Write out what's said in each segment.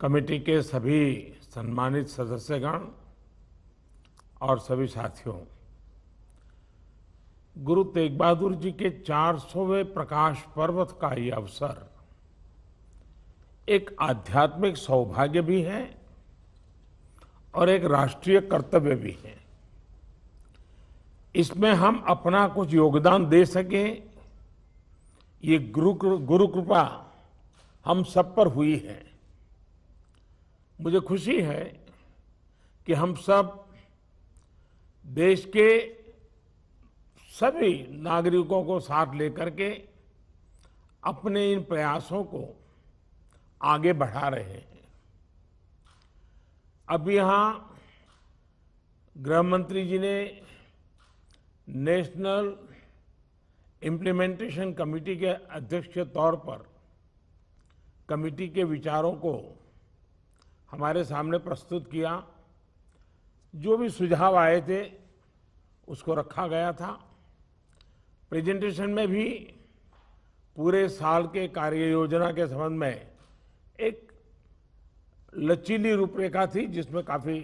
Committee के सभी सम्मानित सदस्यगण और सभी साथियों, गुरु तेग बहादुर जी के 400वें प्रकाश पर्व का ये अवसर एक आध्यात्मिक सौभाग्य भी है और एक राष्ट्रीय कर्तव्य भी है। इसमें हम अपना कुछ योगदान दे सके, ये गुरु कृपा हम सब पर हुई है। मुझे खुशी है कि हम सब देश के सभी नागरिकों को साथ लेकर के अपने इन प्रयासों को आगे बढ़ा रहे हैं। अब यहाँ गृह मंत्री जी ने नेशनल इम्प्लीमेंटेशन कमेटी के अध्यक्ष के तौर पर कमेटी के विचारों को हमारे सामने प्रस्तुत किया। जो भी सुझाव आए थे उसको रखा गया था। प्रेजेंटेशन में भी पूरे साल के कार्य योजना के संबंध में एक लचीली रूपरेखा थी, जिसमें काफी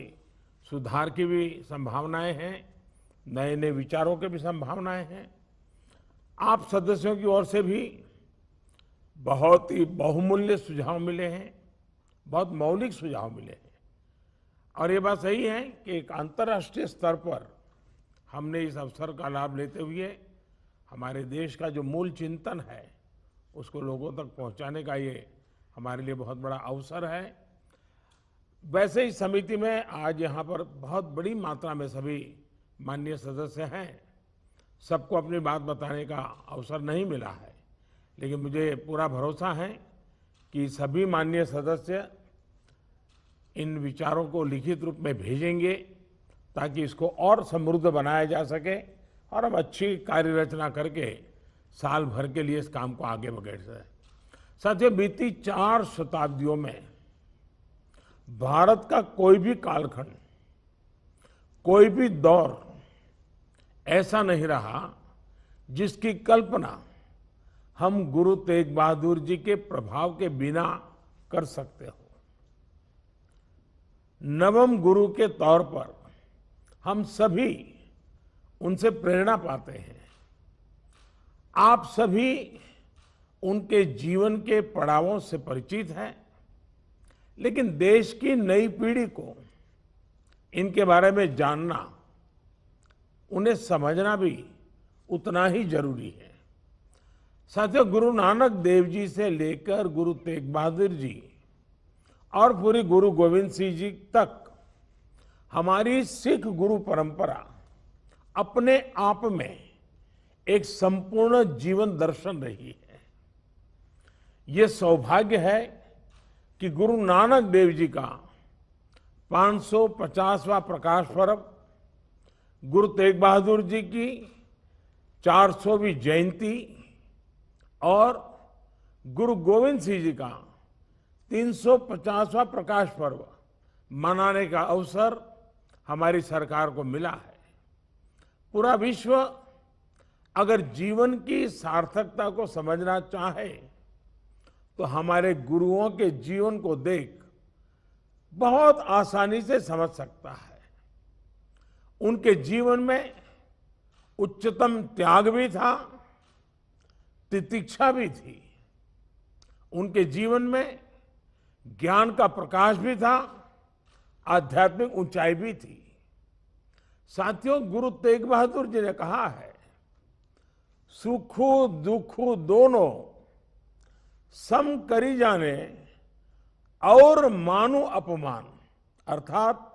सुधार की भी संभावनाएं हैं, नए नए विचारों की भी संभावनाएं हैं। आप सदस्यों की ओर से भी बहुत ही बहुमूल्य सुझाव मिले हैं, बहुत मौलिक सुझाव मिले हैं। और ये बात सही है कि एक अंतर्राष्ट्रीय स्तर पर हमने इस अवसर का लाभ लेते हुए हमारे देश का जो मूल चिंतन है उसको लोगों तक पहुंचाने का ये हमारे लिए बहुत बड़ा अवसर है। वैसे ही समिति में आज यहाँ पर बहुत बड़ी मात्रा में सभी माननीय सदस्य हैं। सबको अपनी बात बताने का अवसर नहीं मिला है, लेकिन मुझे पूरा भरोसा है कि सभी माननीय सदस्य इन विचारों को लिखित रूप में भेजेंगे ताकि इसको और समृद्ध बनाया जा सके और हम अच्छी कार्य रचना करके साल भर के लिए इस काम को आगे बढ़ा सकें। साथियों, बीती 4 शताब्दियों में भारत का कोई भी कालखंड, कोई भी दौर ऐसा नहीं रहा जिसकी कल्पना हम गुरु तेग बहादुर जी के प्रभाव के बिना कर सकते हो। नवम गुरु के तौर पर हम सभी उनसे प्रेरणा पाते हैं। आप सभी उनके जीवन के पड़ावों से परिचित हैं, लेकिन देश की नई पीढ़ी को इनके बारे में जानना, उन्हें समझना भी उतना ही जरूरी है। साथियों, गुरु नानक देव जी से लेकर गुरु तेग बहादुर जी और पूरी गुरु गोविंद सिंह जी तक हमारी सिख गुरु परंपरा अपने आप में एक संपूर्ण जीवन दर्शन रही है। ये सौभाग्य है कि गुरु नानक देव जी का 550वां प्रकाश पर्व, गुरु तेग बहादुर जी की 400वीं जयंती और गुरु गोविंद सिंह जी का 350वां प्रकाश पर्व मनाने का अवसर हमारी सरकार को मिला है। पूरा विश्व अगर जीवन की सार्थकता को समझना चाहे तो हमारे गुरुओं के जीवन को देख बहुत आसानी से समझ सकता है। उनके जीवन में उच्चतम त्याग भी था, तितिक्षा भी थी। उनके जीवन में ज्ञान का प्रकाश भी था, आध्यात्मिक ऊंचाई भी थी। साथियों, गुरु तेग बहादुर जी ने कहा है, सुखु दुखु दोनों सम करी जाने और मानु अपमान। अर्थात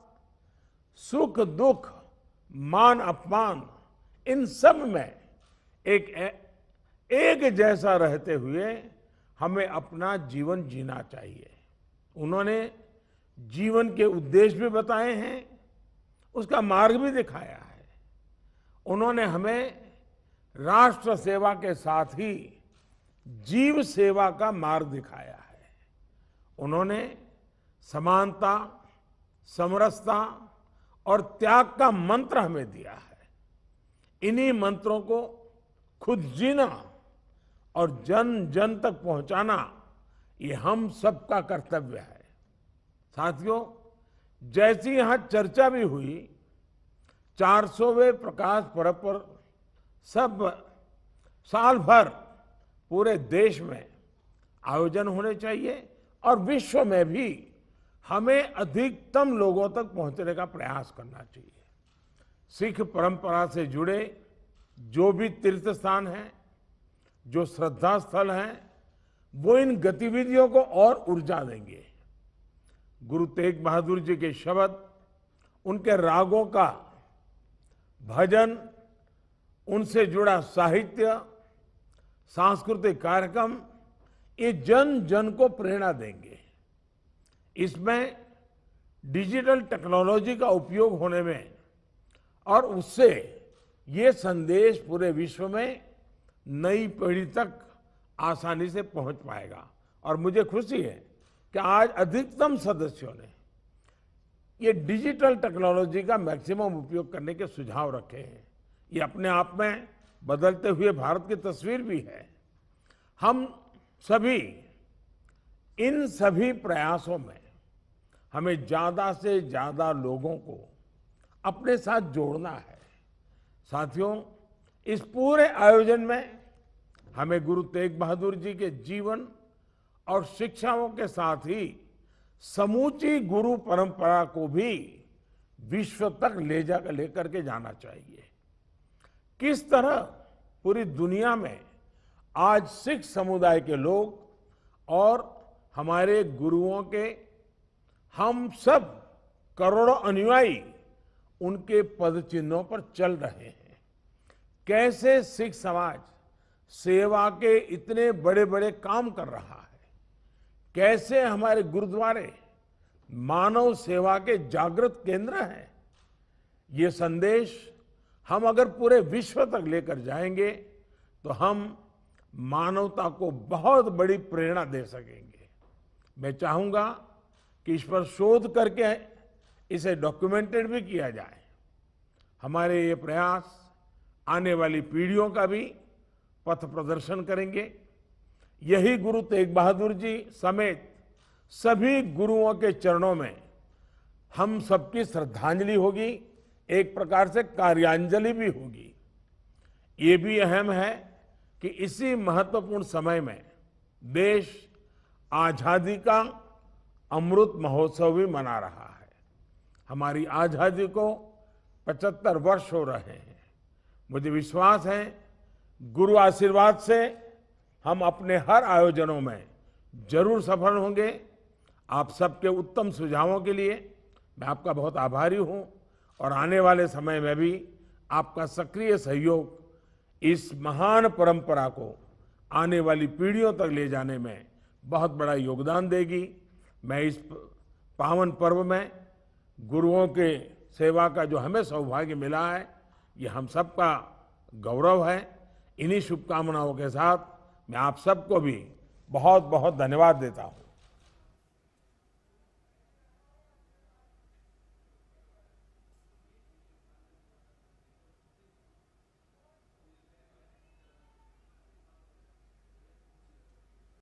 सुख दुख मान अपमान इन सब में एक जैसा रहते हुए हमें अपना जीवन जीना चाहिए। उन्होंने जीवन के उद्देश्य भी बताए हैं, उसका मार्ग भी दिखाया है। उन्होंने हमें राष्ट्र सेवा के साथ ही जीव सेवा का मार्ग दिखाया है। उन्होंने समानता, समरसता और त्याग का मंत्र हमें दिया है। इन्हीं मंत्रों को खुद जीना और जन जन तक पहुंचाना, ये हम सबका कर्तव्य है। साथियों, जैसी यहां चर्चा भी हुई, 400वें प्रकाश पर्व पर सब साल भर पूरे देश में आयोजन होने चाहिए और विश्व में भी हमें अधिकतम लोगों तक पहुंचने का प्रयास करना चाहिए। सिख परंपरा से जुड़े जो भी तीर्थ स्थान हैं, जो श्रद्धा स्थल हैं, वो इन गतिविधियों को और ऊर्जा देंगे। गुरु तेग बहादुर जी के शब्द, उनके रागों का भजन, उनसे जुड़ा साहित्य, सांस्कृतिक कार्यक्रम, ये जन जन को प्रेरणा देंगे। इसमें डिजिटल टेक्नोलॉजी का उपयोग होने में और उससे ये संदेश पूरे विश्व में नई पीढ़ी तक आसानी से पहुंच पाएगा। और मुझे खुशी है कि आज अधिकतम सदस्यों ने ये डिजिटल टेक्नोलॉजी का मैक्सिमम उपयोग करने के सुझाव रखे हैं। ये अपने आप में बदलते हुए भारत की तस्वीर भी है। हम सभी इन सभी प्रयासों में हमें ज्यादा से ज्यादा लोगों को अपने साथ जोड़ना है। साथियों, इस पूरे आयोजन में हमें गुरु तेग बहादुर जी के जीवन और शिक्षाओं के साथ ही समूची गुरु परंपरा को भी विश्व तक लेकर के जाना चाहिए। किस तरह पूरी दुनिया में आज सिख समुदाय के लोग और हमारे गुरुओं के हम सब करोड़ों अनुयायी उनके पद चिन्हों पर चल रहे हैं। कैसे सिख समाज सेवा के इतने बड़े बड़े काम कर रहा है, कैसे हमारे गुरुद्वारे मानव सेवा के जागृत केंद्र हैं। ये संदेश हम अगर पूरे विश्व तक लेकर जाएंगे तो हम मानवता को बहुत बड़ी प्रेरणा दे सकेंगे। मैं चाहूंगा कि इस पर शोध करके इसे डॉक्यूमेंटेड भी किया जाए। हमारे ये प्रयास आने वाली पीढ़ियों का भी पथ प्रदर्शन करेंगे। यही गुरु तेग बहादुर जी समेत सभी गुरुओं के चरणों में हम सबकी श्रद्धांजलि होगी, एक प्रकार से कार्यांजलि भी होगी। ये भी अहम है कि इसी महत्वपूर्ण समय में देश आजादी का अमृत महोत्सव भी मना रहा है। हमारी आजादी को 75 वर्ष हो रहे हैं। मुझे विश्वास है गुरु आशीर्वाद से हम अपने हर आयोजनों में जरूर सफल होंगे। आप सबके उत्तम सुझावों के लिए मैं आपका बहुत आभारी हूं और आने वाले समय में भी आपका सक्रिय सहयोग इस महान परंपरा को आने वाली पीढ़ियों तक ले जाने में बहुत बड़ा योगदान देगी। मैं इस पावन पर्व में गुरुओं के सेवा का जो हमें सौभाग्य मिला है, ये हम सबका गौरव है। इन्हीं शुभकामनाओं के साथ मैं आप सबको भी बहुत बहुत धन्यवाद देता हूं।